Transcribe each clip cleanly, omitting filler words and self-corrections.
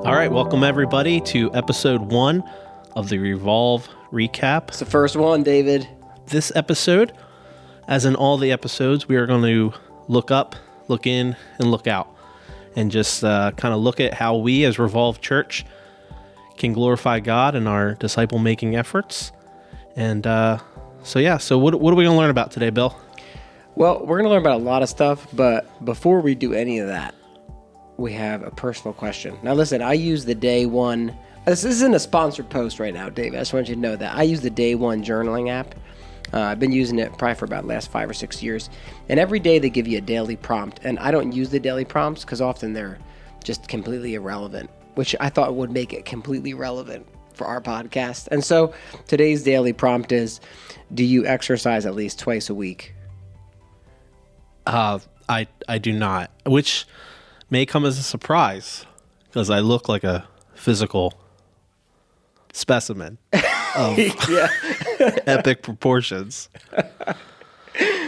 All right, welcome everybody to episode 1 of the Revolve Recap. It's the first one, David. This episode, as in all the episodes, we are going to look up, look in, and look out, and just kind of look at how we as Revolve Church can glorify God in our disciple-making efforts. And so what are we going to learn about today, Bill? Well, we're going to learn about a lot of stuff, but before we do any of that, we have a personal question. Now, listen, I use the day one. This isn't a sponsored post right now, Dave. I just want you to know that. I use the day one journaling app. I've been using it probably for about the last 5 or 6 years. And every day they give you a daily prompt. And I don't use the daily prompts because often they're just completely irrelevant, which I thought would make it completely relevant for our podcast. And so today's daily prompt is, do you exercise at least twice a week? I do not, which may come as a surprise because I look like a physical specimen of epic proportions.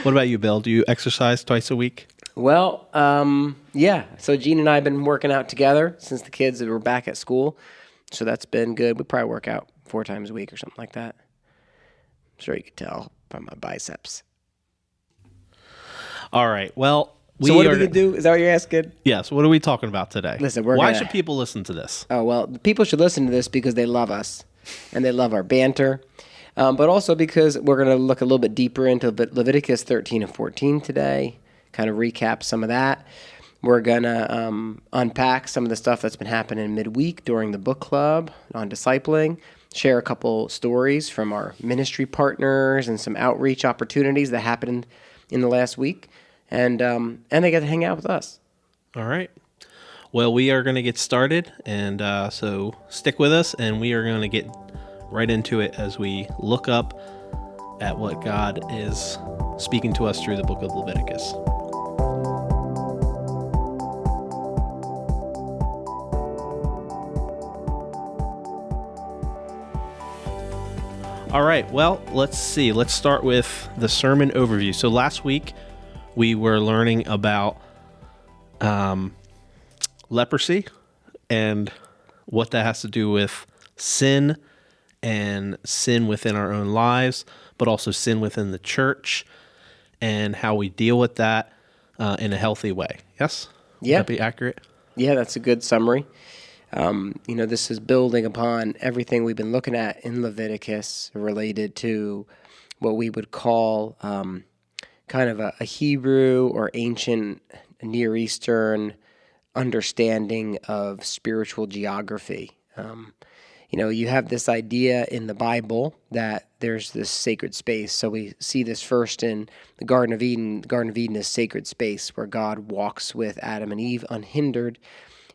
What about you, Bill? Do you exercise twice a week? Well, yeah. So Gene and I have been working out together since the kids were back at school. So that's been good. We probably work out 4 times a week or something like that. I'm sure you could tell by my biceps. All right. Well, so what are we going to do? Is that what you're asking? Yes. What are we talking about today? Listen, why should people listen to this? Oh, well, people should listen to this because they love us and they love our banter. But also because we're going to look a little bit deeper into Leviticus 13 and 14 today, kind of recap some of that. We're going to unpack some of the stuff that's been happening midweek during the book club on discipling, share a couple stories from our ministry partners and some outreach opportunities that happened in the last week. And they get to hang out with us. All right. Well, we are going to get started, and so stick with us, and we are going to get right into it as we look up at what God is speaking to us through the book of Leviticus. All right, well, let's see. Let's start with the sermon overview. So last week, we were learning about leprosy and what that has to do with sin and sin within our own lives, but also sin within the church and how we deal with that in a healthy way. Yes? Yeah. Would that be accurate? Yeah, that's a good summary. This is building upon everything we've been looking at in Leviticus related to what we would call kind of a Hebrew or ancient Near Eastern understanding of spiritual geography. You have this idea in the Bible that there's this sacred space. So we see this first in the Garden of Eden. The Garden of Eden is sacred space where God walks with Adam and Eve unhindered.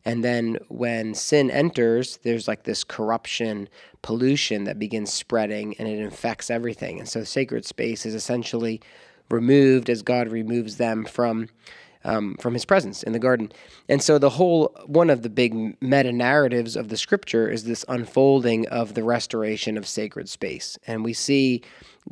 And then when sin enters, there's like this corruption, pollution that begins spreading, and it infects everything. And so sacred space is essentially removed as God removes them from his presence in the garden. And so one of the big meta-narratives of the scripture is this unfolding of the restoration of sacred space. And we see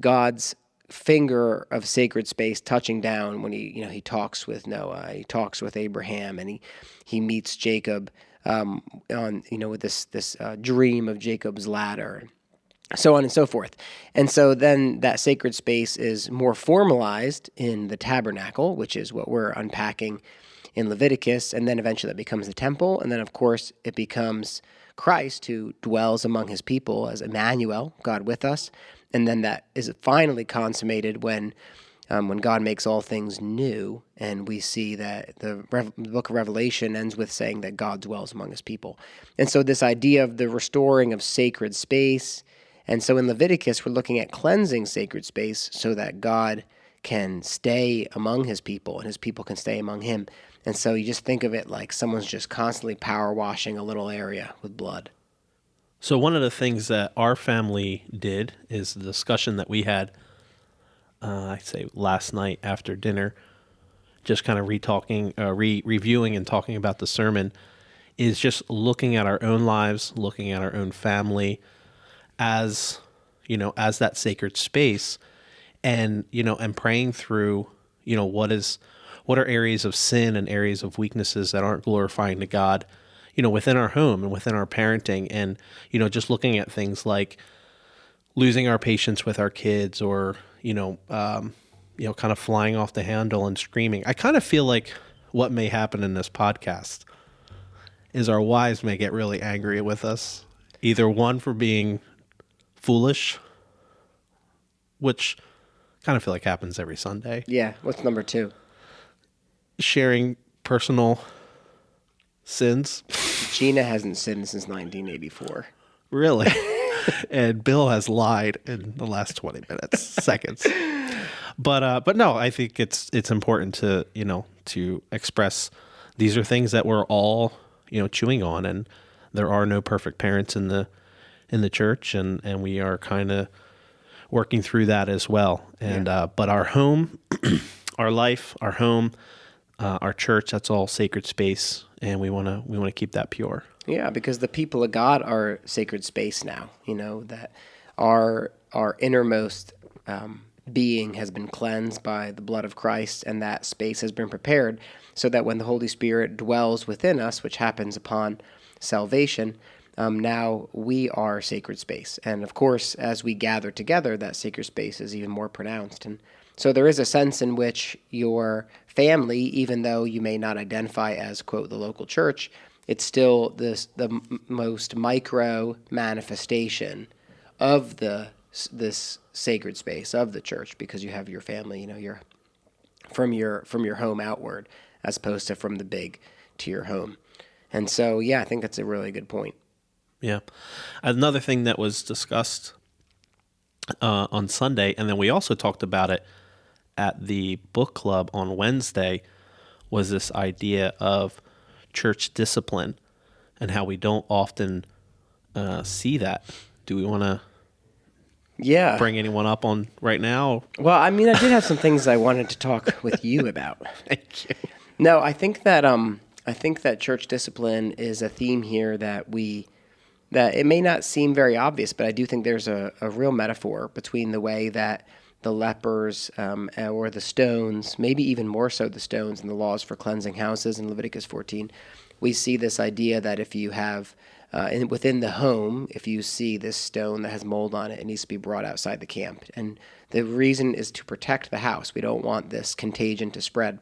God's finger of sacred space touching down when he talks with Noah, he talks with Abraham, and he meets Jacob with this dream of Jacob's ladder, so on and so forth. And so then that sacred space is more formalized in the tabernacle, which is what we're unpacking in Leviticus, and then eventually it becomes the temple, and then of course it becomes Christ who dwells among his people as Emmanuel, God with us. And then that is finally consummated when God makes all things new, and we see that the book of Revelation ends with saying that God dwells among his people. And so this idea of the restoring of sacred space, and so in Leviticus we're looking at cleansing sacred space so that God can stay among his people and his people can stay among him. And so you just think of it like someone's just constantly power washing a little area with blood. So one of the things that our family did is the discussion that we had, I'd say last night after dinner, just kind of reviewing and talking about the sermon, is just looking at our own lives, looking at our own family as that sacred space, and praying through, what are areas of sin and areas of weaknesses that aren't glorifying to God, within our home and within our parenting, and, just looking at things like losing our patience with our kids, or, kind of flying off the handle and screaming. I kind of feel like what may happen in this podcast is our wives may get really angry with us. Either one, for being foolish, which kind of feel like happens every Sunday. Yeah. What's number 2? Sharing personal sins. Gina hasn't sinned since 1984. Really? And Bill has lied in the last 20 minutes, seconds. But no, I think it's important to, to express these are things that we're all, chewing on, and there are no perfect parents in the church, and we are kind of working through that as well. And but our home, our life, our home, our church, that's all sacred space, and we want to keep that pure. Yeah, because the people of God are sacred space now. That our innermost being has been cleansed by the blood of Christ, and that space has been prepared so that when the Holy Spirit dwells within us, which happens upon salvation, now we are sacred space. And of course, as we gather together, that sacred space is even more pronounced. And so there is a sense in which your family, even though you may not identify as, quote, the local church, it's still the most micro manifestation of this sacred space of the church, because you have your family, you're from your home outward, as opposed to from the big to your home. And so, yeah, I think that's a really good point. Yeah. Another thing that was discussed on Sunday, and then we also talked about it at the book club on Wednesday, was this idea of church discipline and how we don't often see that. Do we want to bring anyone up on right now? Well, I mean, I did have some things I wanted to talk with you about. Thank you. No, I think that church discipline is a theme here that it may not seem very obvious, but I do think there's a real metaphor between the way that the lepers or the stones, maybe even more so the stones and the laws for cleansing houses in Leviticus 14. We see this idea that if you have, within the home, if you see this stone that has mold on it, it needs to be brought outside the camp. And the reason is to protect the house. We don't want this contagion to spread.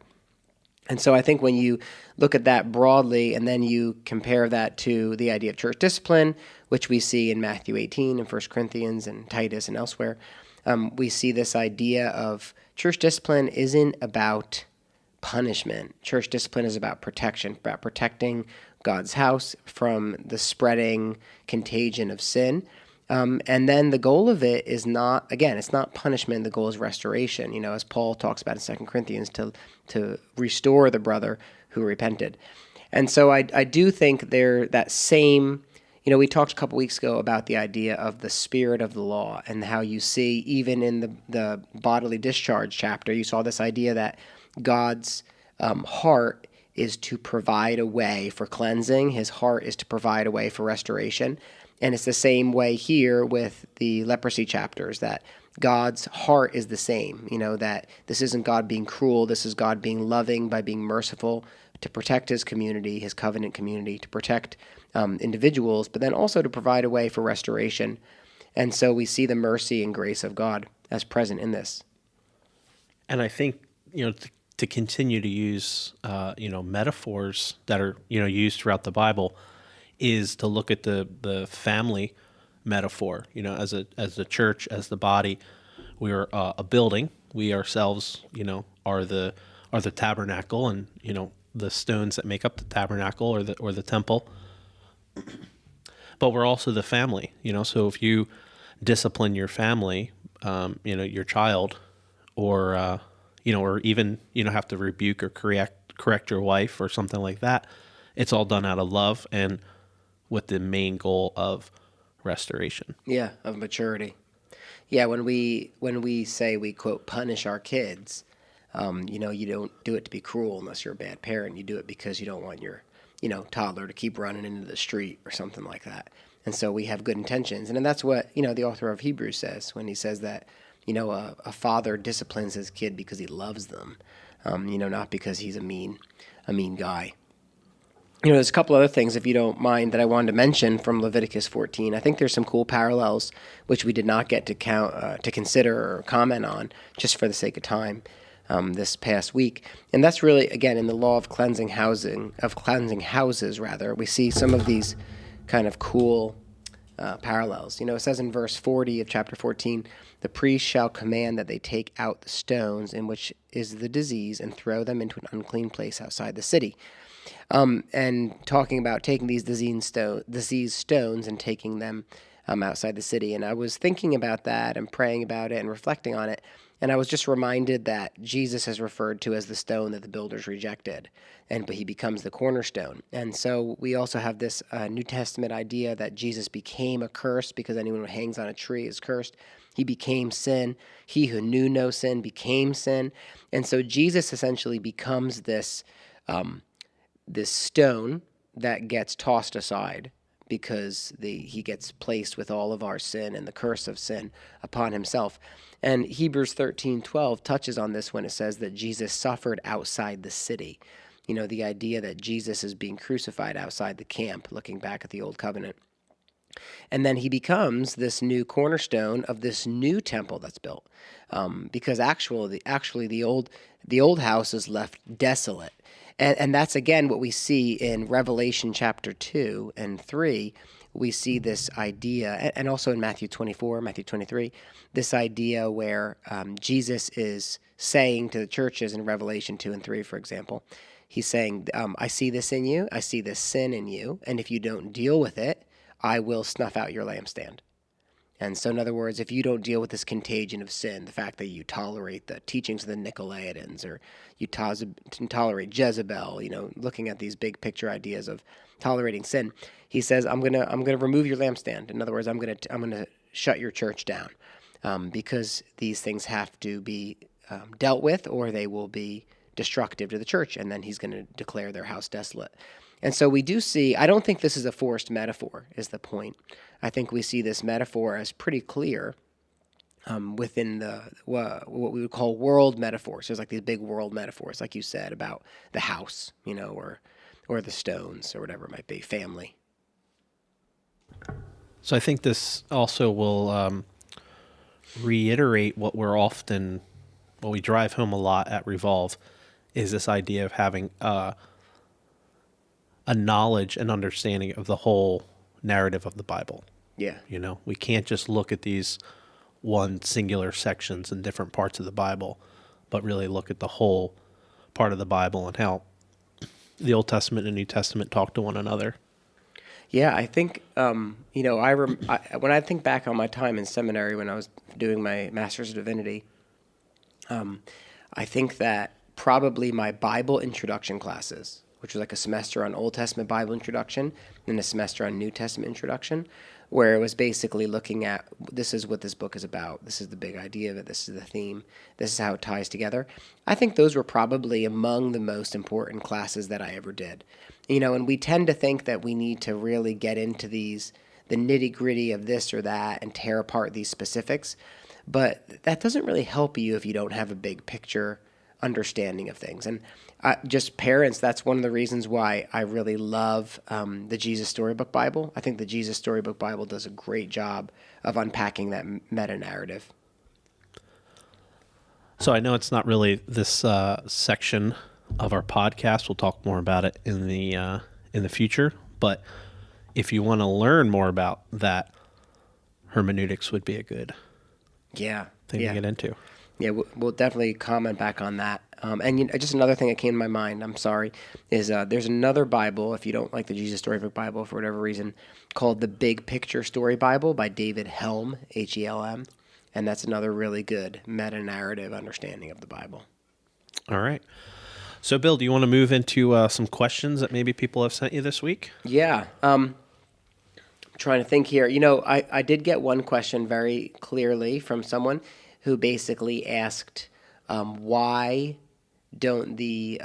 And so I think when you look at that broadly, and then you compare that to the idea of church discipline, which we see in Matthew 18 and 1 Corinthians and Titus and elsewhere, we see this idea of church discipline isn't about punishment. Church discipline is about protection, about protecting God's house from the spreading contagion of sin. And then the goal of it is not, again, it's not punishment. The goal is restoration, as Paul talks about in 2 Corinthians, to restore the brother who repented. And so I do think that same, we talked a couple weeks ago about the idea of the spirit of the law, and how you see even in the bodily discharge chapter, you saw this idea that God's heart is to provide a way for cleansing. His heart is to provide a way for restoration. And it's the same way here with the leprosy chapters, that God's heart is the same, that this isn't God being cruel. This is God being loving by being merciful to protect his community, his covenant community, to protect individuals, but then also to provide a way for restoration. And so we see the mercy and grace of God as present in this. And I think, to continue to use, metaphors that are, used throughout the Bible, is to look at the family metaphor. As the church, as the body, we are a building. We ourselves, are the tabernacle, and the stones that make up the tabernacle or the temple. But we're also the family. So if you discipline your family, your child, or or even have to rebuke or correct your wife or something like that, it's all done out of love and with the main goal of restoration. Yeah, of maturity. Yeah, when we say we, quote, punish our kids, you don't do it to be cruel unless you're a bad parent. You do it because you don't want your, toddler to keep running into the street or something like that. And so we have good intentions. And then that's what, the author of Hebrews says when he says that, a father disciplines his kid because he loves them, not because he's a mean guy. There's a couple other things, if you don't mind, that I wanted to mention from Leviticus 14. I think there's some cool parallels which we did not get to consider or comment on, just for the sake of time, this past week. And that's really, again, in the law of cleansing houses. We see some of these kind of cool parallels. It says in verse 40 of chapter 14, the priest shall command that they take out the stones in which is the disease and throw them into an unclean place outside the city. And talking about taking these diseased stones and taking them outside the city. And I was thinking about that and praying about it and reflecting on it. And I was just reminded that Jesus is referred to as the stone that the builders rejected, but he becomes the cornerstone. And so we also have this New Testament idea that Jesus became a curse because anyone who hangs on a tree is cursed. He became sin. He who knew no sin became sin. And so Jesus essentially becomes this stone that gets tossed aside because he gets placed with all of our sin and the curse of sin upon himself. And Hebrews 13:12 touches on this when it says that Jesus suffered outside the city. The idea that Jesus is being crucified outside the camp, looking back at the Old Covenant. And then he becomes this new cornerstone of this new temple that's built, because actually the old house is left desolate. And that's, again, what we see in Revelation chapter 2 and 3. We see this idea, and also in Matthew 24, Matthew 23, this idea where Jesus is saying to the churches in Revelation 2 and 3, for example, he's saying, I see this in you, I see this sin in you, and if you don't deal with it, I will snuff out your lampstand. And so, in other words, if you don't deal with this contagion of sin, the fact that you tolerate the teachings of the Nicolaitans, or you tolerate Jezebel, looking at these big picture ideas of tolerating sin, he says, I'm gonna remove your lampstand. In other words, I'm gonna shut your church down, because these things have to be dealt with, or they will be destructive to the church, and then he's going to declare their house desolate. And so we do see, I don't think this is a forced metaphor, is the point. I think we see this metaphor as pretty clear within what we would call world metaphors. There's like these big world metaphors, like you said, about the house, or the stones, or whatever it might be, family. So I think this also will reiterate what we drive home a lot at Revolve, is this idea of having a knowledge and understanding of the whole narrative of the Bible. Yeah. We can't just look at these one singular sections in different parts of the Bible, but really look at the whole part of the Bible and how the Old Testament and New Testament talk to one another. Yeah, I think, when I think back on my time in seminary when I was doing my Master's of Divinity, I think that probably my Bible introduction classes, which was like a semester on Old Testament Bible introduction and a semester on New Testament introduction, where it was basically looking at, this is what this book is about, this is the big idea of it, this is the theme, this is how it ties together. I think those were probably among the most important classes that I ever did. And we tend to think that we need to really get into the nitty-gritty of this or that and tear apart these specifics, but that doesn't really help you if you don't have a big picture understanding of things. And just parents, that's one of the reasons why I really love the Jesus Storybook Bible. I think the Jesus Storybook Bible does a great job of unpacking that meta-narrative. So I know it's not really this section of our podcast. We'll talk more about it in the future. But if you want to learn more about that, hermeneutics would be a good thing to get into. Yeah, we'll definitely comment back on that. And just another thing that came to my mind, I'm sorry, is there's another Bible, if you don't like the Jesus Storybook Bible for whatever reason, called the Big Picture Story Bible by David Helm, Helm. And that's another really good meta-narrative understanding of the Bible. All right. So, Bill, do you want to move into some questions that maybe people have sent you this week? Yeah. I'm trying to think here. I did get one question very clearly from someone who basically asked, why don't the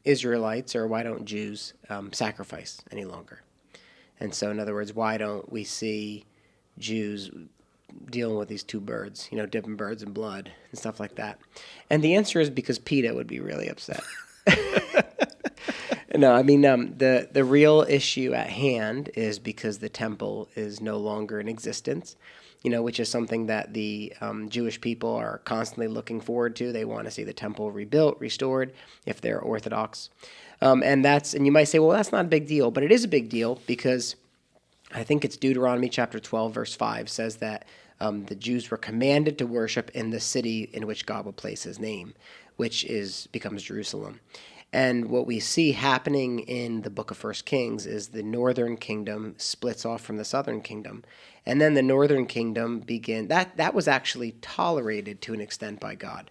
Israelites, or why don't Jews sacrifice any longer? And so, in other words, why don't we see Jews dealing with these two birds, dipping birds in blood and stuff like that? And the answer is because PETA would be really upset. No, I mean the real issue at hand is because the temple is no longer in existence, which is something that the Jewish people are constantly looking forward to. They want to see the temple rebuilt, restored, if they're Orthodox, and you might say, well, that's not a big deal, but it is a big deal because I think it's Deuteronomy chapter 12, verse 5 says that the Jews were commanded to worship in the city in which God would place his name, which becomes Jerusalem. And what we see happening in the book of First Kings is the northern kingdom splits off from the southern kingdom. And then the northern kingdom that was actually tolerated to an extent by God.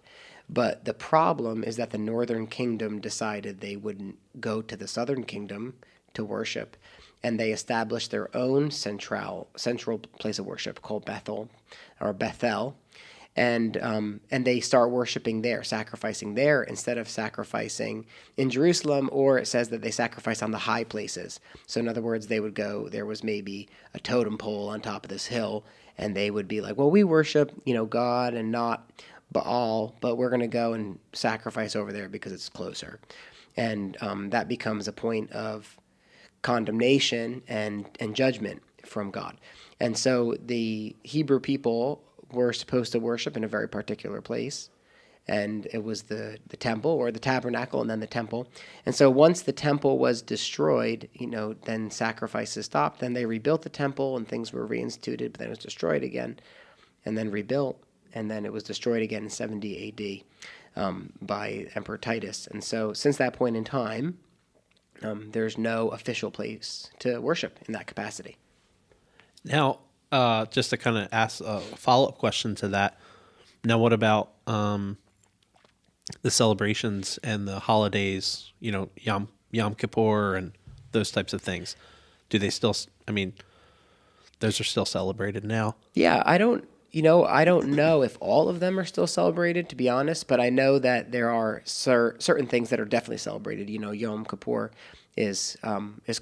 But the problem is that the northern kingdom decided they wouldn't go to the southern kingdom to worship, and they established their own central place of worship called Bethel, and they start worshiping there, sacrificing there instead of sacrificing in Jerusalem, or it says that they sacrifice on the high places. So in other words, they would go, there was maybe a totem pole on top of this hill, and they would be like, well, we worship, God and not Baal, but we're going to go and sacrifice over there because it's closer. And that becomes a point of condemnation and judgment from God. And so the Hebrew people were supposed to worship in a very particular place, and it was the temple or the tabernacle and then the temple. And so once the temple was destroyed, then sacrifices stopped. Then they rebuilt the temple and things were reinstituted, but then it was destroyed again and then rebuilt, and then it was destroyed again in 70 A.D. By Emperor Titus. And so since that point in time, there's no official place to worship in that capacity. Now, just to kind of ask a follow-up question to that. Now, what about the celebrations and the holidays, Yom Kippur and those types of things? Do they still, those are still celebrated now? Yeah, I don't know if all of them are still celebrated, to be honest, but I know that there are certain things that are definitely celebrated. Yom Kippur is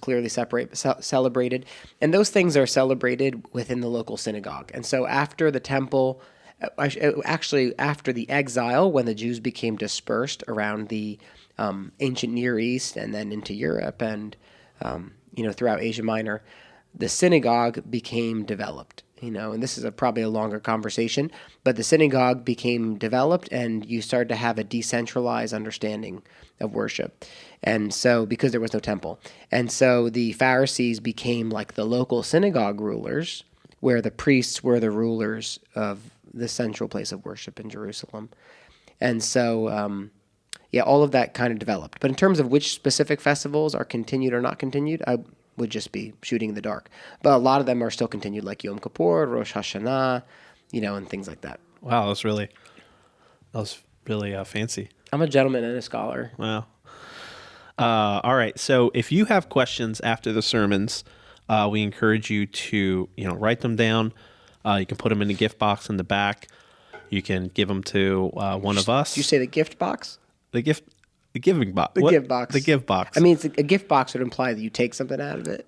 clearly celebrated, and those things are celebrated within the local synagogue. And so after the temple, actually after the exile, when the Jews became dispersed around the ancient Near East and then into Europe and throughout Asia Minor, the synagogue became developed. And this is probably a longer conversation, but the synagogue became developed and you started to have a decentralized understanding of worship. And so, because there was no temple. And so the Pharisees became like the local synagogue rulers, where the priests were the rulers of the central place of worship in Jerusalem. And so, all of that kind of developed. But in terms of which specific festivals are continued or not continued, I would just be shooting in the dark. But a lot of them are still continued, like Yom Kippur, Rosh Hashanah, and things like that. Wow, that was really fancy. I'm a gentleman and a scholar. Wow. All right. So if you have questions after the sermons, we encourage you to, write them down. You can put them in the gift box in the back. You can give them to one of us. Did you say the gift box? The giving box. The gift box. The gift box. I mean, a gift box would imply that you take something out of it.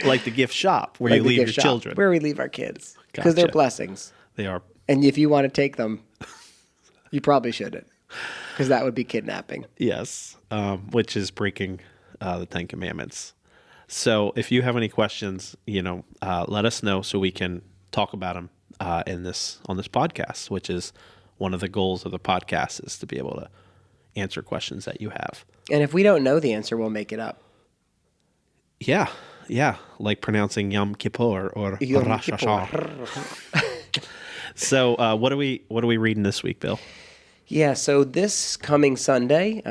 Like the gift shop where you leave your children. Where we leave our kids. Because they're blessings. They are. And if you want to take them, you probably shouldn't. Because that would be kidnapping. Yes. Which is breaking the Ten Commandments. So if you have any questions, let us know so we can talk about them on this podcast, which is one of the goals of the podcast, is to be able to answer questions that you have. And if we don't know the answer, we'll make it up. Yeah. Like pronouncing Yom Kippur or Rosh Hashanah. So what are we reading this week, Bill? Yeah, so this coming Sunday,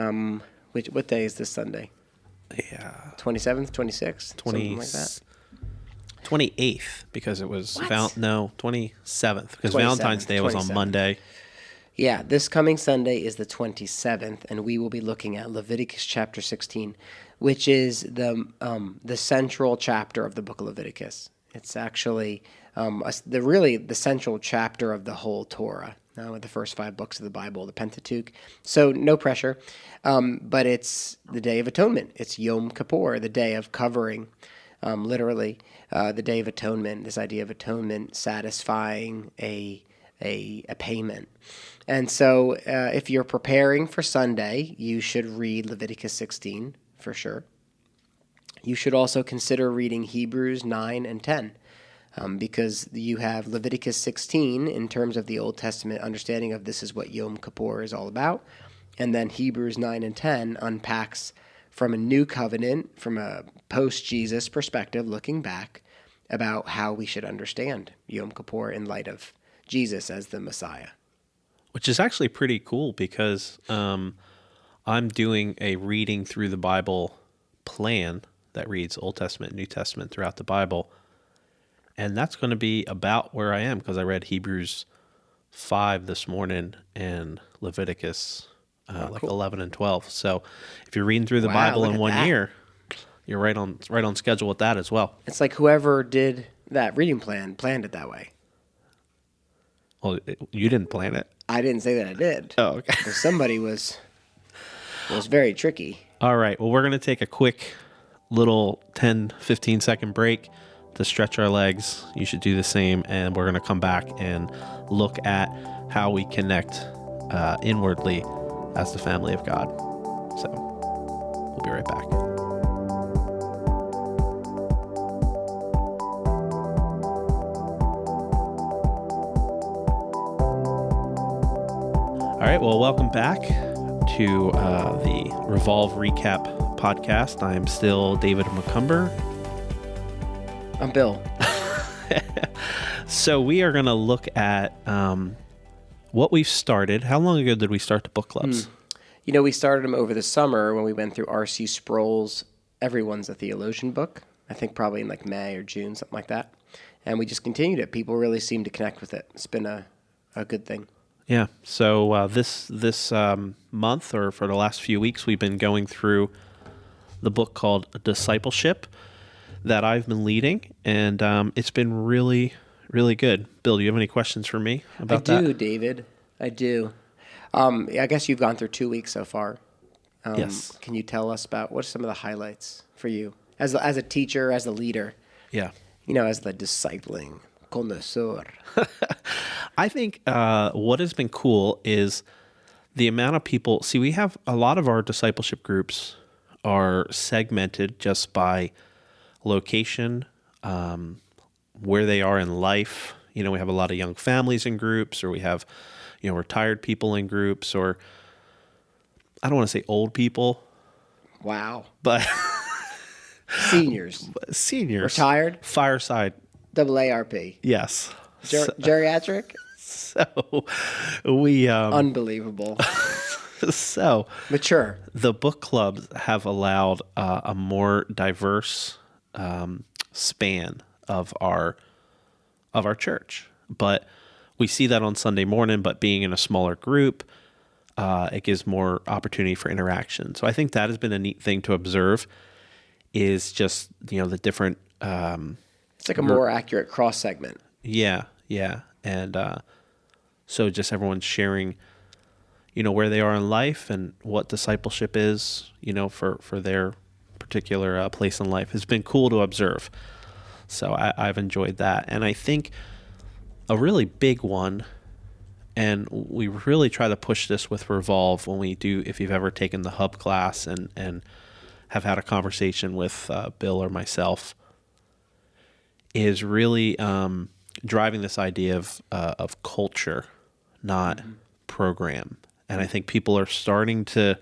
what day is this Sunday? Yeah. 27th, 26th, something like that. 28th, because it was 27th, because 27th, Valentine's Day was on Monday. Yeah, this coming Sunday is the 27th, and we will be looking at Leviticus chapter 16, which is the central chapter of the book of Leviticus. It's actually the central chapter of the whole Torah, with the first 5 books of the Bible, the Pentateuch. So no pressure, but it's the Day of Atonement. It's Yom Kippur, the day of covering, literally, the Day of Atonement, this idea of atonement, satisfying a a payment. And so if you're preparing for Sunday, you should read Leviticus 16 for sure. You should also consider reading Hebrews 9 and 10 because you have Leviticus 16 in terms of the Old Testament understanding of this is what Yom Kippur is all about. And then Hebrews 9 and 10 unpacks from a new covenant, from a post-Jesus perspective, looking back about how we should understand Yom Kippur in light of Jesus as the Messiah. Which is actually pretty cool because I'm doing a reading through the Bible plan that reads Old Testament, New Testament throughout the Bible. And that's going to be about where I am because I read Hebrews 5 this morning and Leviticus Cool. 11 and 12. So if you're reading through the Wow, Bible look in at one that. year, you're right on schedule with that as well. It's like whoever did that reading plan planned it that way. Well, you didn't plan it. I didn't say that I did. Oh, okay. But somebody was very tricky. All right. Well, we're going to take a quick little 10, 15 second break to stretch our legs. You should do the same. And we're going to come back and look at how we connect inwardly as the family of God. So we'll be right back. All right. Well, welcome back to the Revolve Recap podcast. I am still David McCumber. I'm Bill. So we are going to look at what we've started. How long ago did we start the book clubs? You know, we started them over the summer when we went through R.C. Sproul's Everyone's a Theologian book. I think probably in like May or June, something like that. And we just continued it. People really seem to connect with it. It's been a good thing. Yeah. So this month, or for the last few weeks, we've been going through the book called Discipleship that I've been leading, and it's been really, really good. Bill, do you have any questions for me about that? I do, David. I do. I guess you've gone through 2 weeks so far. Yes. Can you tell us about what are some of the highlights for you as a teacher, as a leader, Yeah. you know, as the discipling connoisseur? I think what has been cool is the amount of people. See, we have a lot of our discipleship groups are segmented just by location, where they are in life. You know, we have a lot of young families in groups, or we have, you know, retired people in groups, or I don't want to say old people, Wow. but Seniors. seniors. Retired? Fireside. AARP. Yes. Geriatric? So we Unbelievable. so Mature. the book clubs have allowed a more diverse span of our church, but we see that on Sunday morning. But being in a smaller group, it gives more opportunity for interaction. So I think that has been a neat thing to observe. Is just, you know, the different. It's like a more accurate cross segment. Yeah, and so just everyone's sharing, you know, where they are in life and what discipleship is, you know, for their particular place in life. It's been cool to observe. So I've enjoyed that. And I think a really big one, and we really try to push this with Revolve when we do, if you've ever taken the Hub class and have had a conversation with Bill or myself, is really driving this idea of culture, not program. And I think people are starting to.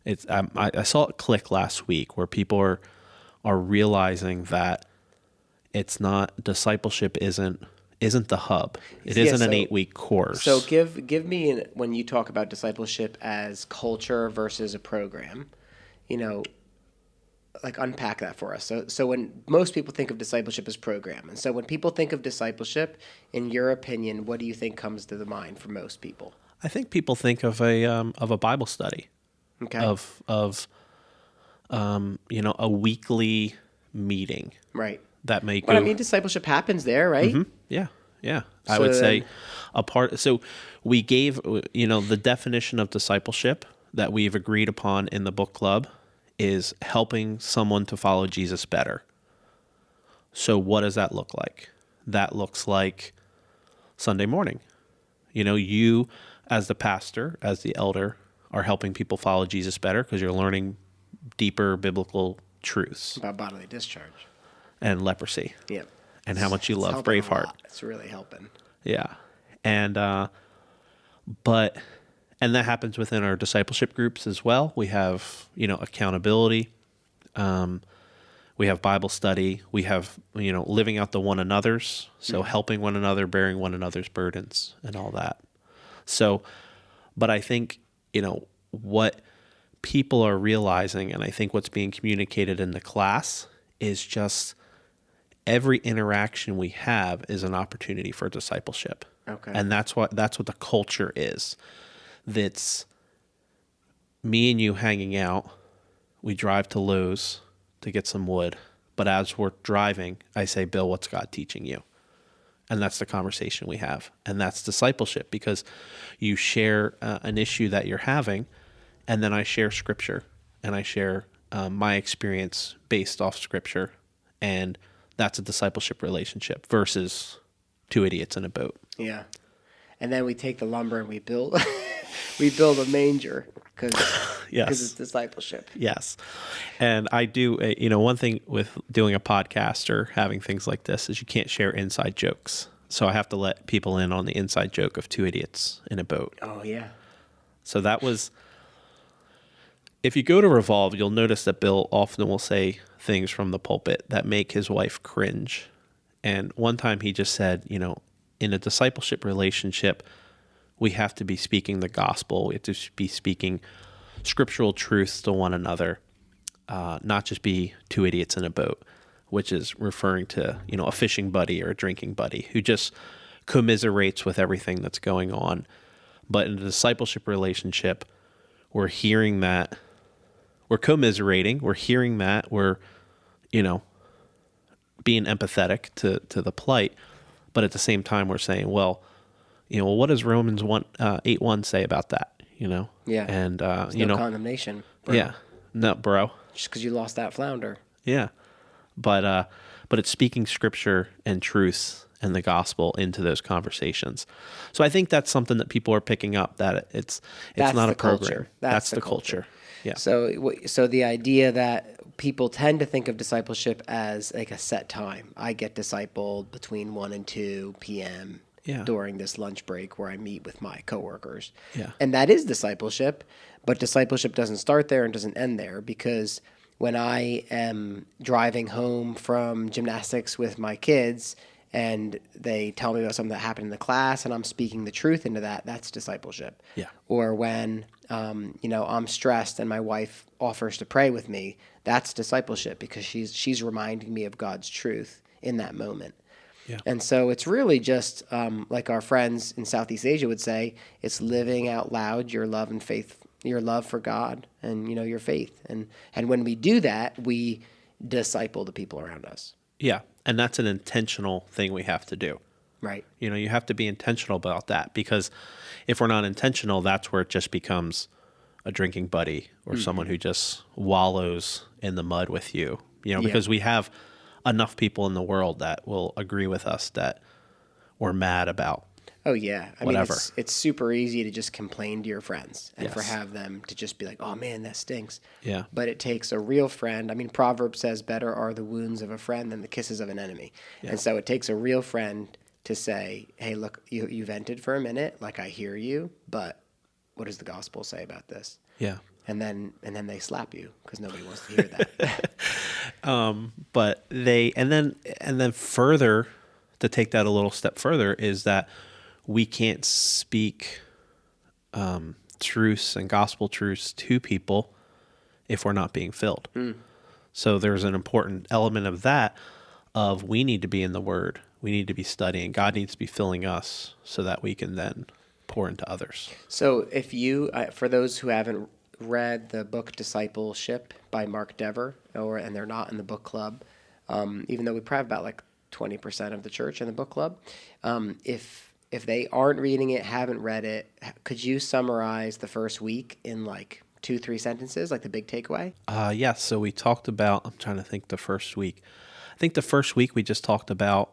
It's I saw it click last week where people are realizing that it's not discipleship isn't the hub. It isn't an 8-week course. So give me when you talk about discipleship as culture versus a program, you know, like unpack that for us. So when most people think of discipleship as program, and so when people think of discipleship, in your opinion, what do you think comes to the mind for most people? I think people think of a Bible study, Okay. of you know, a weekly meeting Right. that may go. But I mean, discipleship happens there, right? Yeah. I So would say then- a part. So we gave, you know, the definition of discipleship that we've agreed upon in the book club is helping someone to follow Jesus better. So what does that look like? That looks like Sunday morning. You as the pastor, as the elder, are helping people follow Jesus better because you're learning deeper biblical truths About bodily discharge. and leprosy Yeah. and how much you It's love helping a Braveheart. lot. It's really helping. Yeah. And, but, and that happens within our discipleship groups as well. We have, accountability. We have Bible study. We have, living out the one another's. So helping one another, bearing one another's burdens and all that. So, but I think, what people are realizing, and I think what's being communicated in the class is just every interaction we have is an opportunity for discipleship. Okay. And that's what the culture is. That's me and you hanging out. We drive to Lowe's to get some wood. But as we're driving, I say, Bill, what's God teaching you? And that's the conversation we have. And that's discipleship because you share an issue that you're having, and then I share scripture, and I share my experience based off scripture. And that's a discipleship relationship versus two idiots in a boat. Yeah. And then we take the lumber and we build we build a manger because Yes. it's discipleship. Yes. And I do, one thing with doing a podcast or having things like this is you can't share inside jokes. So I have to let people in on the inside joke of two idiots in a boat. Oh, yeah. So that was, if you go to Revolve, you'll notice that Bill often will say things from the pulpit that make his wife cringe. And one time he just said, in a discipleship relationship, we have to be speaking the gospel. We have to be speaking scriptural truths to one another, not just be two idiots in a boat, which is referring to, a fishing buddy or a drinking buddy who just commiserates with everything that's going on. But in a discipleship relationship, we're hearing that, we're commiserating, we're hearing that, we're, being empathetic to the plight. But at the same time, we're saying, well, what does Romans 8:1 say about that? Yeah. And, There's no condemnation. Bro. Yeah. No, bro. Just because you lost that flounder. Yeah. But it's speaking scripture and truth and the gospel into those conversations. So I think that's something that people are picking up, that it's not a program. Culture. That's the culture. Yeah. So the idea that people tend to think of discipleship as like a set time. I get discipled between 1 and 2 p.m. During this lunch break where I meet with my coworkers. Yeah. And that is discipleship, but discipleship doesn't start there and doesn't end there, because when I am driving home from gymnastics with my kids and they tell me about something that happened in the class and I'm speaking the truth into that, that's discipleship. Yeah. Or when, I'm stressed and my wife offers to pray with me, that's discipleship because she's reminding me of God's truth in that moment. Yeah. And so it's really just like our friends in Southeast Asia would say, it's living out loud your love and faith, your love for God and, your faith. And when we do that, we disciple the people around us. Yeah. And that's an intentional thing we have to do. Right. You have to be intentional about that, because if we're not intentional, that's where it just becomes a drinking buddy or someone who just wallows in the mud with you, because we have enough people in the world that will agree with us that we're mad about. Oh, yeah. I Whatever. mean, it's super easy to just complain to your friends and Yes. have them to just be like, oh, man, that stinks. Yeah. But it takes a real friend. I mean, Proverbs says better are the wounds of a friend than the kisses of an enemy. Yeah. And so it takes a real friend to say, hey, look, you vented for a minute. Like, I hear you, but what does the gospel say about this? Yeah. And then they slap you because nobody wants to hear that. But and then further, to take that a little step further, is that we can't speak truths and gospel truths to people if we're not being filled. So there's an important element of that, of we need to be in the Word. We need to be studying. God needs to be filling us so that we can then pour into others. So if you, for those who haven't read the book Discipleship by Mark Dever, and they're not in the book club, even though we probably have about like 20% of the church in the book club, if they aren't reading it, haven't read it, could you summarize the first week in like 2-3 sentences, like the big takeaway? Yes. So we talked about, I'm trying to think the first week. I think the first week we just talked about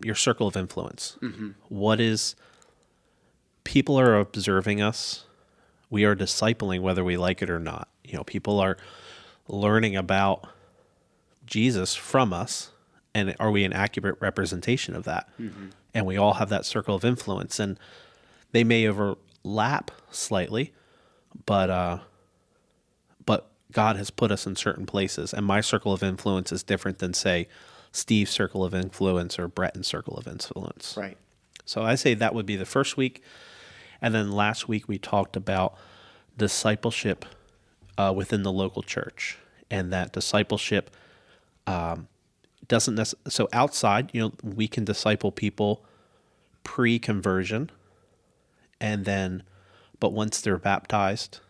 your circle of influence. What is, people are observing us. We are discipling whether we like it or not. People are learning about Jesus from us, and are we an accurate representation of that? And we all have that circle of influence, and they may overlap slightly, but God has put us in certain places, and my circle of influence is different than, say, Steve's circle of influence or Breton's circle of influence. Right. So I say that would be the first week. And then last week we talked about discipleship within the local church, and that discipleship doesn't necessarily, so outside, we can disciple people pre-conversion, and then, but once they're baptized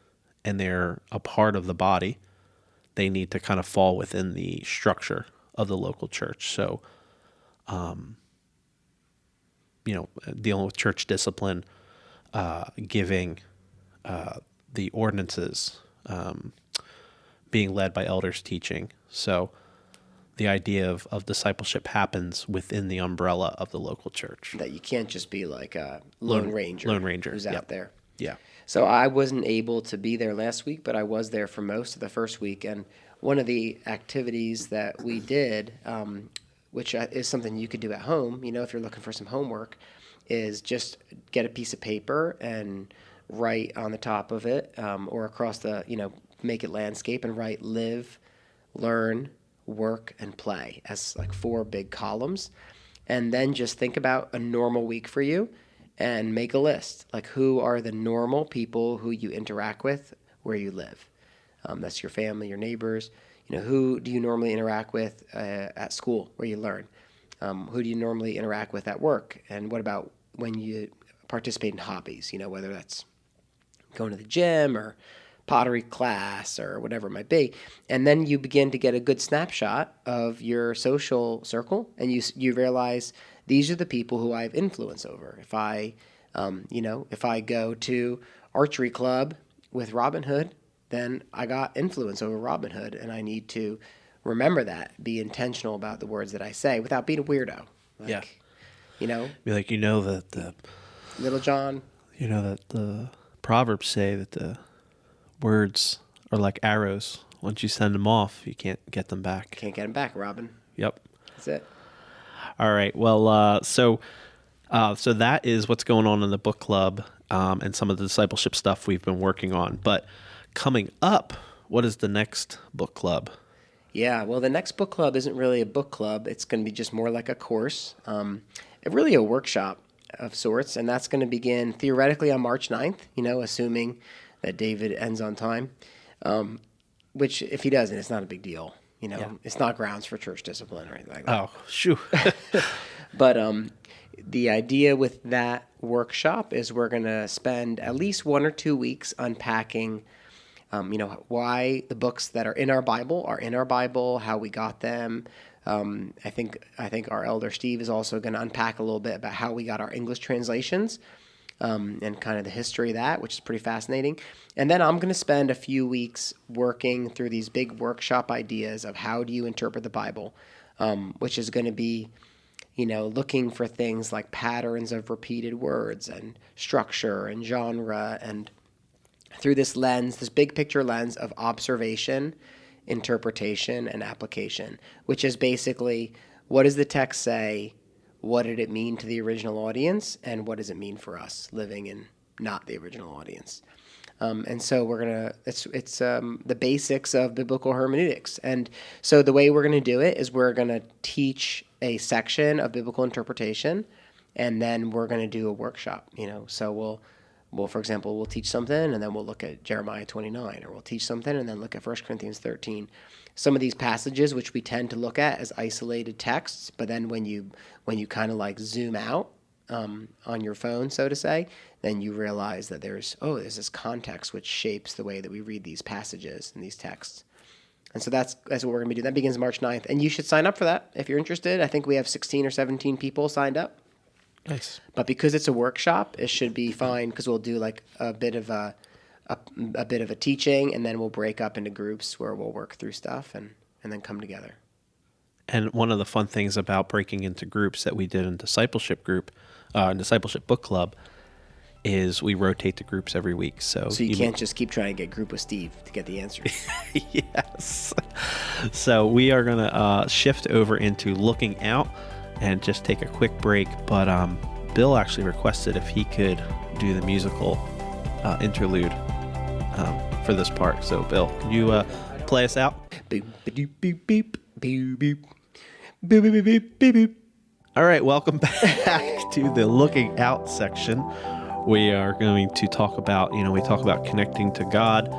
and they're a part of the body, they need to kind of fall within the structure of the local church. So, dealing with church discipline, giving the ordinances, being led by elders teaching. So the idea of discipleship happens within the umbrella of the local church. That you can't just be like a lone ranger who's out there. Yeah. So I wasn't able to be there last week, but I was there for most of the first week. And one of the activities that we did, which is something you could do at home, if you're looking for some homework, is just get a piece of paper and write on the top of it, or across the, make it landscape, and write live, learn, work, and play as like 4 big columns. And then just think about a normal week for you and make a list. Like, who are the normal people who you interact with where you live? That's your family, your neighbors. Who do you normally interact with at school where you learn? Who do you normally interact with at work? And what about when you participate in hobbies, whether that's going to the gym or pottery class or whatever it might be. And then you begin to get a good snapshot of your social circle, and you realize these are the people who I have influence over. If I go to archery club with Robin Hood, then I got influence over Robin Hood, and I need to remember that, be intentional about the words that I say without being a weirdo. Yeah. Be like, that the Little John. That the Proverbs say that the words are like arrows. Once you send them off, you can't get them back. Can't get them back, Robin. Yep. That's it. All right. Well, so that is what's going on in the book club, and some of the discipleship stuff we've been working on. But coming up, what is the next book club? Yeah, well, the next book club isn't really a book club. It's going to be just more like a course, really a workshop of sorts, and that's going to begin theoretically on March 9th, assuming that David ends on time, which if he doesn't, it's not a big deal. It's not grounds for church discipline or anything like that. Oh, shoo. But the idea with that workshop is we're going to spend at least 1 or 2 weeks unpacking why the books that are in our Bible, how we got them. I think our elder Steve is also going to unpack a little bit about how we got our English translations, and kind of the history of that, which is pretty fascinating. And then I'm going to spend a few weeks working through these big workshop ideas of how do you interpret the Bible, which is going to be, looking for things like patterns of repeated words and structure and genre, and through this lens, this big picture lens of observation, interpretation, and application, which is basically, what does the text say? What did it mean to the original audience? And what does it mean for us living in not the original audience? And so we're going to, it's the basics of biblical hermeneutics. And so the way we're going to do it is we're going to teach a section of biblical interpretation, and then we're going to do a workshop, so we'll, for example, we'll teach something, and then we'll look at Jeremiah 29, or we'll teach something, and then look at 1 Corinthians 13. Some of these passages, which we tend to look at as isolated texts, but then when you kind of like zoom out on your phone, so to say, then you realize that there's this context which shapes the way that we read these passages and these texts. And so that's what we're going to be doing. That begins March 9th, and you should sign up for that if you're interested. I think we have 16 or 17 people signed up. Nice. But because it's a workshop, it should be fine, because we'll do like a bit of a teaching, and then we'll break up into groups where we'll work through stuff and then come together. And one of the fun things about breaking into groups that we did in discipleship book club, is we rotate the groups every week. So you can't just keep trying to get group with Steve to get the answers. Yes. So we are going to shift over into looking out and just take a quick break. But Bill actually requested if he could do the musical interlude for this part. So Bill, can you play us out? Beep, beep, beep, beep, beep, beep. Beep, beep, beep, beep, beep. All right, welcome back to the looking out section. We are going to talk about, we talk about connecting to God,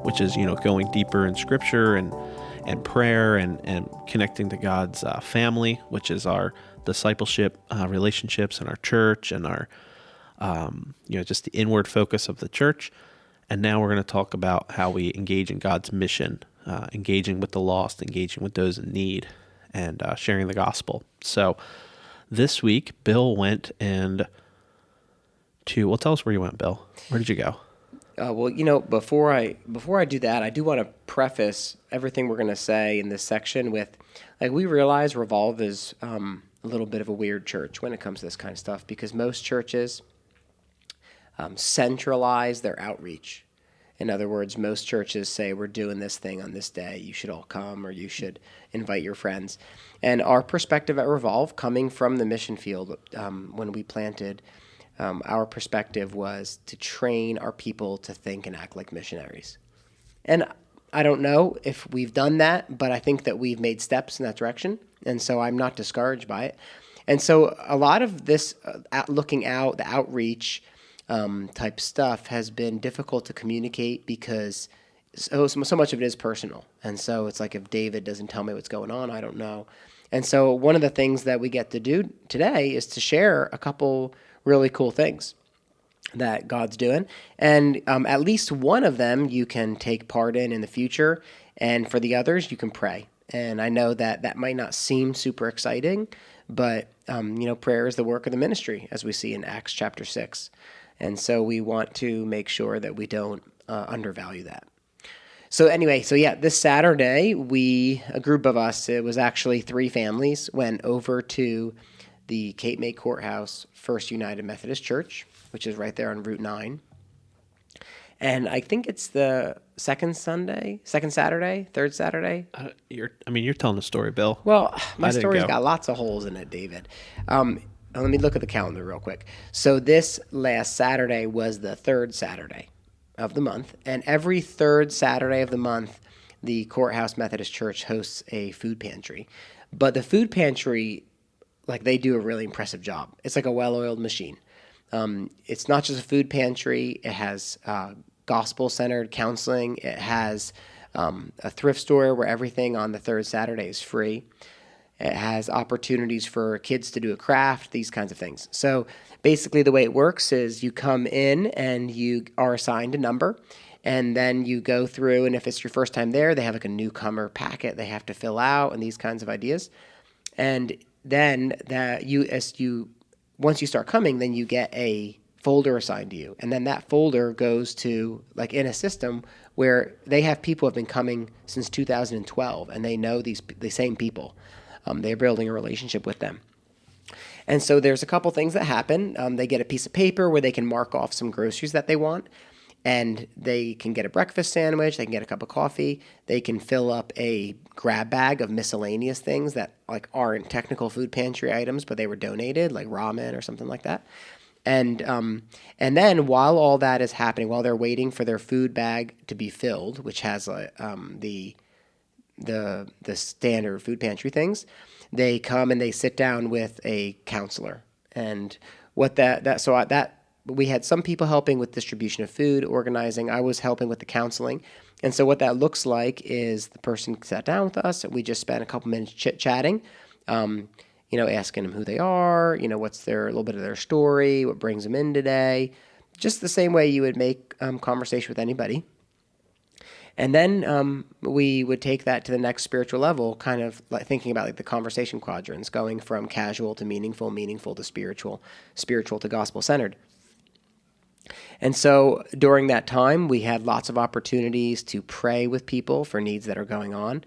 which is, going deeper in scripture and prayer and connecting to God's family, which is our discipleship relationships in our church and our, just the inward focus of the church. And now we're going to talk about how we engage in God's mission, engaging with the lost, engaging with those in need, and sharing the gospel. So this week, Bill went tell us where you went, Bill. Where did you go? Well, before I do that, I do want to preface everything we're going to say in this section with, we realize Revolve is a little bit of a weird church when it comes to this kind of stuff, because most churches centralize their outreach. In other words, most churches say, we're doing this thing on this day, you should all come, or you should invite your friends. And our perspective at Revolve, coming from the mission field, when we planted, our perspective was to train our people to think and act like missionaries. And I don't know if we've done that, but I think that we've made steps in that direction. And so I'm not discouraged by it. And so a lot of this looking out, the outreach type stuff has been difficult to communicate because so much of it is personal. And so it's like, if David doesn't tell me what's going on, I don't know. And so one of the things that we get to do today is to share a couple really cool things that God's doing. And at least one of them you can take part in the future. And for the others, you can pray. And I know that might not seem super exciting, but, prayer is the work of the ministry, as we see in Acts chapter 6. And so we want to make sure that we don't undervalue that. So anyway, this Saturday, a group of us, it was actually 3 families, went over to the Cape May Courthouse First United Methodist Church, which is right there on Route 9. And I think it's the second Saturday, third Saturday. You're telling the story, Bill. Well, my story's got lots of holes in it, David. Let me look at the calendar real quick. So this last Saturday was the third Saturday of the month. And every third Saturday of the month, the Courthouse Methodist Church hosts a food pantry. But the food pantry, they do a really impressive job. It's like a well-oiled machine. It's not just a food pantry. It has gospel-centered counseling. It has a thrift store where everything on the third Saturday is free. It has opportunities for kids to do a craft, these kinds of things. So basically the way it works is you come in and you are assigned a number, and then you go through, and if it's your first time there, they have a newcomer packet they have to fill out and these kinds of ideas. And then once you start coming, then you get a folder assigned to you. And then that folder goes to, in a system where they have people who have been coming since 2012, and they know the same people. They're building a relationship with them. And so there's a couple things that happen. They get a piece of paper where they can mark off some groceries that they want, and they can get a breakfast sandwich. They can get a cup of coffee. They can fill up a grab bag of miscellaneous things that aren't technical food pantry items, but they were donated, like ramen or something like that. And then while all that is happening, while they're waiting for their food bag to be filled, which has the standard food pantry things, they come and they sit down with a counselor. And we had some people helping with distribution of food, organizing. I was helping with the counseling. And so what that looks like is the person sat down with us, and we just spent a couple minutes chit-chatting, asking them who they are, what's a little bit of their story, what brings them in today, just the same way you would make conversation with anybody. And then we would take that to the next spiritual level, kind of thinking about the conversation quadrants, going from casual to meaningful, meaningful to spiritual, spiritual to gospel-centered. And so during that time, we had lots of opportunities to pray with people for needs that are going on.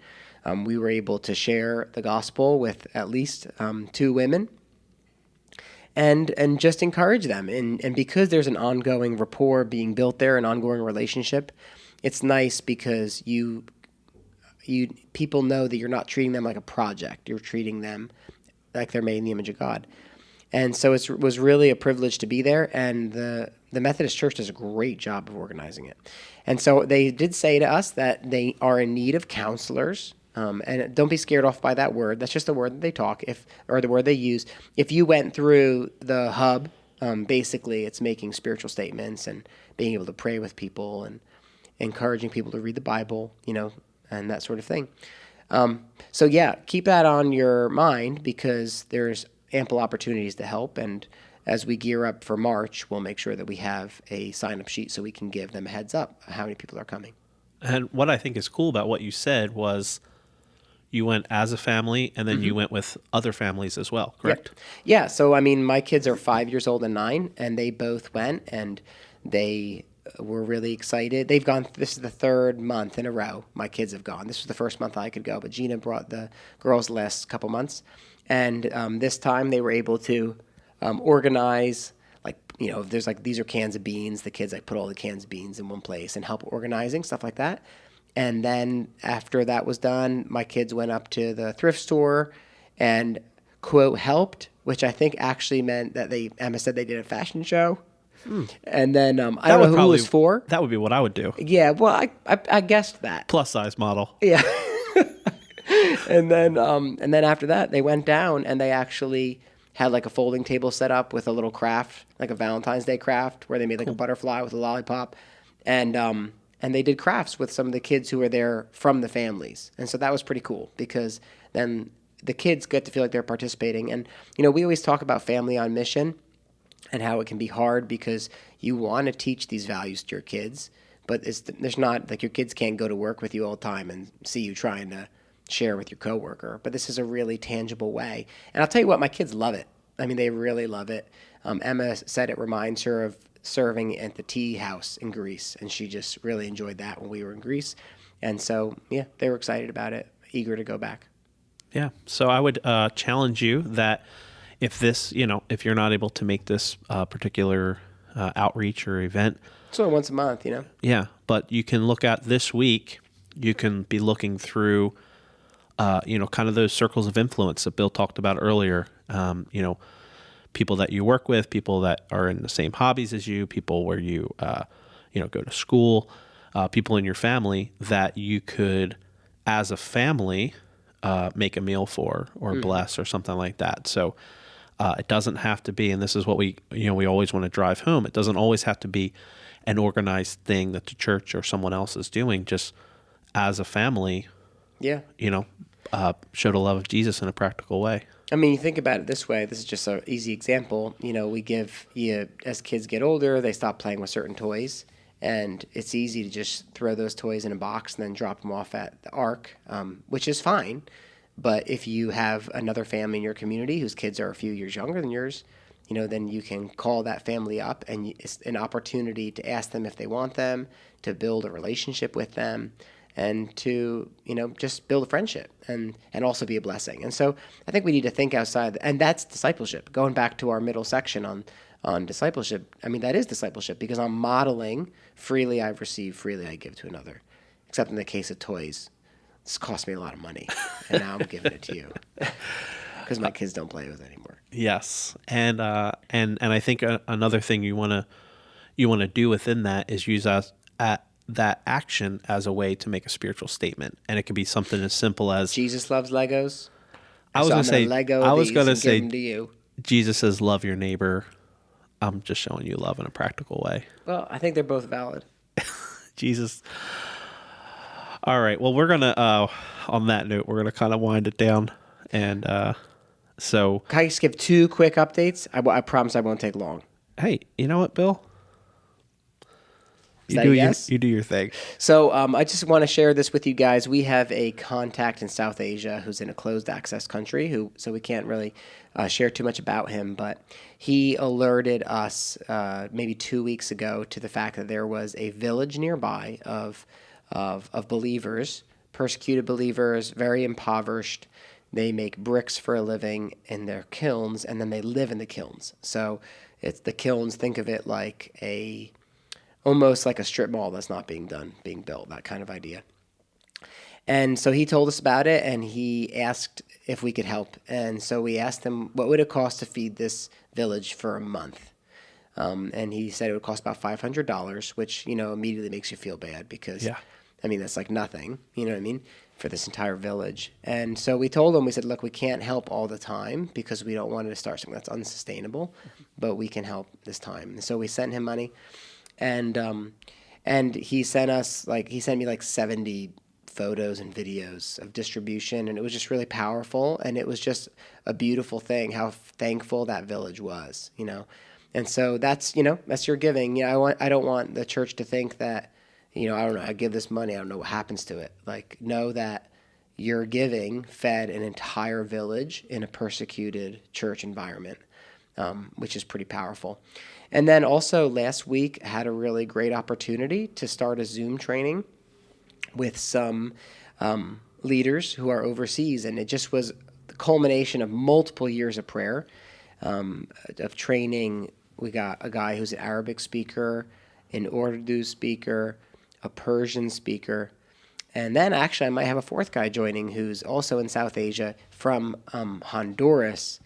We were able to share the gospel with at least 2 women and just encourage them. And because there's an ongoing rapport being built there, an ongoing relationship, it's nice because people know that you're not treating them like a project. You're treating them like they're made in the image of God. And so it was really a privilege to be there, and the Methodist Church does a great job of organizing it. And so they did say to us that they are in need of counselors, and don't be scared off by that word. That's just the word that they talk, or the word they use. If you went through the hub, basically it's making spiritual statements and being able to pray with people and encouraging people to read the Bible, and that sort of thing. So yeah, keep that on your mind because there's ample opportunities to help. And as we gear up for March, we'll make sure that we have a sign-up sheet so we can give them a heads up how many people are coming. And what I think is cool about what you said was you went as a family and then you went with other families as well, correct? Yeah. So, I mean, my kids are 5 years old and 9, and they both went, and they were really excited. This is the 3rd month in a row my kids have gone. This was the first month I could go, but Gina brought the girls the last couple months. And this time they were able to organize, there's these are cans of beans. The kids put all the cans of beans in one place and help organizing, stuff like that. And then after that was done, my kids went up to the thrift store and, quote, helped, which I think actually meant that Emma said they did a fashion show. And then I don't know who it was for. That would be what I would do. Yeah, well, I guessed that. Plus size model. Yeah. And then after that, they went down and they actually had a folding table set up with a little craft, like a Valentine's Day craft, where they made a butterfly with a lollipop, and they did crafts with some of the kids who were there from the families, and so that was pretty cool because then the kids get to feel like they're participating. And we always talk about family on mission and how it can be hard because you want to teach these values to your kids, but there's not your kids can't go to work with you all the time and see you trying to share with your coworker, but this is a really tangible way. And I'll tell you what, my kids love it. I mean, they really love it. Emma said it reminds her of serving at the tea house in Greece, and she just really enjoyed that when we were in Greece. And so, yeah, they were excited about it, eager to go back. Yeah. So I would challenge you that if if you're not able to make this particular outreach or event, so once a month, Yeah, but you can look at this week. You can be looking through kind of those circles of influence that Bill talked about earlier. People that you work with, people that are in the same hobbies as you, people where you, go to school, people in your family that you could, as a family, make a meal for or bless or something like that. So it doesn't have to be, and this is what we always want to drive home. It doesn't always have to be an organized thing that the church or someone else is doing. Just as a family, show the love of Jesus in a practical way. I mean, you think about it this way. This is just an easy example. We give as kids get older, they stop playing with certain toys, and it's easy to just throw those toys in a box and then drop them off at the Ark, which is fine. But if you have another family in your community whose kids are a few years younger than yours, then you can call that family up, and it's an opportunity to ask them if they want them, to build a relationship with them, and to, just build a friendship and also be a blessing. And so I think we need to think outside, and that's discipleship. Going back to our middle section on discipleship, I mean, that is discipleship because I'm modeling freely I've received, freely I give to another. Except in the case of toys, it's cost me a lot of money, and now I'm giving it to you because my kids don't play with it anymore. Yes, and I think another thing you want to do within that is use that action as a way to make a spiritual statement, and it could be something as simple as Jesus loves Legos. I was going to say to you. Jesus says, "Love your neighbor." I'm just showing you love in a practical way. Well, I think they're both valid. Jesus. All right. Well, we're gonna on that note, we're gonna kind of wind it down, and so. Can I just give 2 quick updates? I promise I won't take long. Hey, you know what, Bill? Is that a yes? You do your thing. So I just want to share this with you guys. We have a contact in South Asia who's in a closed access country, so we can't really share too much about him, but he alerted us maybe 2 weeks ago to the fact that there was a village nearby of believers, persecuted believers, very impoverished. They make bricks for a living in their kilns, and then they live in the kilns. So it's the kilns, think of it like almost like a strip mall that's not being built, that kind of idea. And so he told us about it, and he asked if we could help. And so we asked him, what would it cost to feed this village for a month? And he said it would cost about $500, which, immediately makes you feel bad because, that's like nothing, you know what I mean, for this entire village. And so we told him, we said, look, we can't help all the time because we don't want to start something that's unsustainable, but we can help this time. And so we sent him money. And he sent me like 70 photos and videos of distribution, and it was just really powerful, and it was just a beautiful thing how thankful that village was, And so that's your giving. I don't want the church to think that, I don't know, I give this money, I don't know what happens to it. Like, know that your giving fed an entire village in a persecuted church environment, which is pretty powerful. And then also last week had a really great opportunity to start a Zoom training with some leaders who are overseas. And it just was the culmination of multiple years of prayer, of training. We got a guy who's an Arabic speaker, an Urdu speaker, a Persian speaker. And then actually I might have a fourth guy joining who's also in South Asia from Honduras,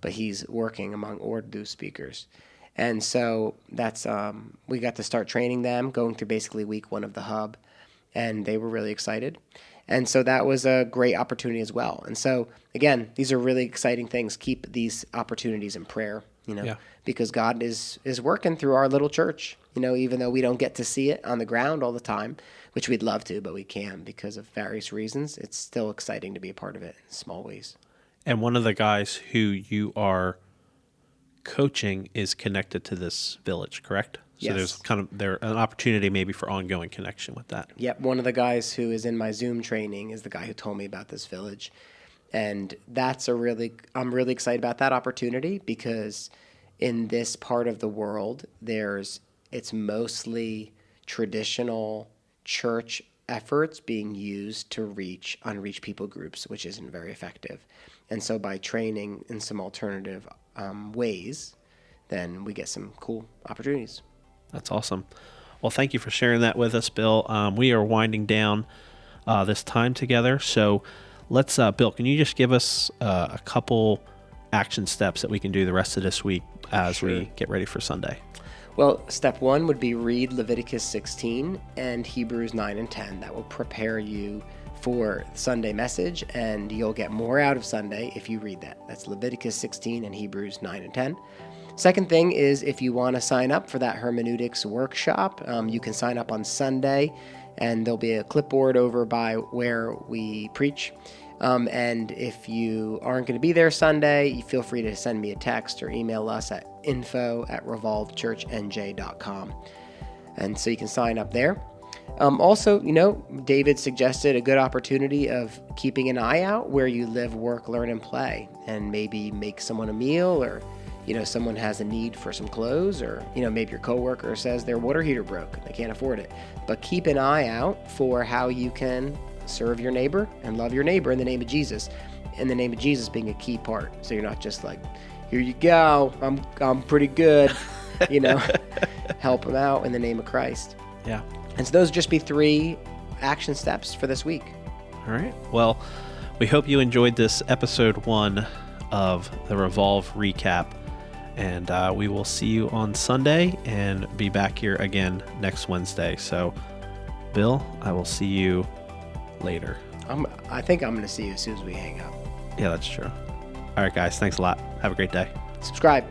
but he's working among Urdu speakers. And so that's we got to start training them, going through basically week 1 of the hub, and they were really excited. And so that was a great opportunity as well. And so, again, these are really exciting things. Keep these opportunities in prayer, because God is working through our little church, even though we don't get to see it on the ground all the time, which we'd love to, but we can because of various reasons. It's still exciting to be a part of it in small ways. And one of the guys who you are coaching is connected to this village, correct? So Yes. there's an opportunity maybe for ongoing connection with that. Yep, one of the guys who is in my Zoom training is the guy who told me about this village. And I'm really excited about that opportunity because in this part of the world, it's mostly traditional church efforts being used to reach unreached people groups, which isn't very effective. And so by training in some alternative ways, then we get some cool opportunities. That's awesome. Well, thank you for sharing that with us, Bill. We are winding down this time together. So let's, Bill, can you just give us a couple action steps that we can do the rest of this week as we get ready for Sunday? Well, step 1 would be read Leviticus 16 and Hebrews 9 and 10. That will prepare you for Sunday message, and you'll get more out of Sunday if you read that. That's Leviticus 16 and Hebrews 9 and 10. Second thing is if you want to sign up for that hermeneutics workshop, you can sign up on Sunday, and there'll be a clipboard over by where we preach. And if you aren't going to be there Sunday, you feel free to send me a text or email us at info@revolvechurchnj.com. And so you can sign up there. Also, David suggested a good opportunity of keeping an eye out where you live, work, learn, and play, and maybe make someone a meal, or someone has a need for some clothes, or maybe your coworker says their water heater broke and they can't afford it. But keep an eye out for how you can serve your neighbor and love your neighbor in the name of Jesus, and the name of Jesus being a key part. So you're not just like, here you go, I'm pretty good, help them out in the name of Christ. Yeah. And so those would just be 3 action steps for this week. All right. Well, we hope you enjoyed this episode 1 of the Revolve Recap, and we will see you on Sunday and be back here again next Wednesday. So, Bill, I will see you later. I think I'm going to see you as soon as we hang up. Yeah, that's true. All right, guys. Thanks a lot. Have a great day. Subscribe.